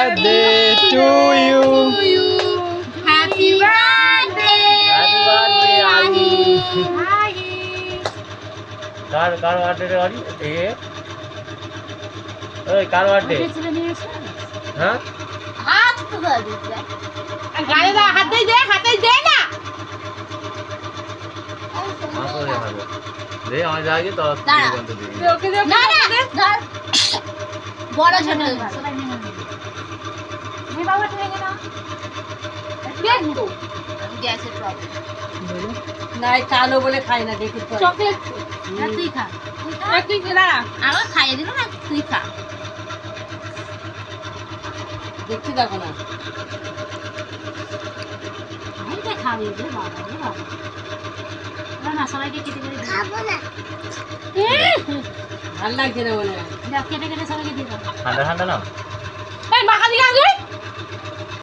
Birthday to you. Happy birthday happy birthday Ali. আহি। কার birthday রে আলি? ওই কার বার্থডে? হ্যাঁ হাত তো দাও গায়ে দাও, হাতেই দে না। আমাকে দেখাবো দে আমার যাগে তো দাঁড়া। বন্ধ দিই। ওকে দে না ধর বড় ছোট এই বাবা ঠেকে না দেখো গ্যাসের প্রবলেম নাই কালো বলে খাই না দেখি তো চকলেট না তুই খা তুই খা আমার খাইয়ে দিল না তুই খা দেখতে দেখো না এইটা খাইয়ে দে বাবা রে বাবা না সবাইকে কেটে কেটে খাবো না ভাল লাগছে না মনে হয় কেটে কেটে সবাইকে দিয়ে দাও ঠান্ডা ঠান্ডা না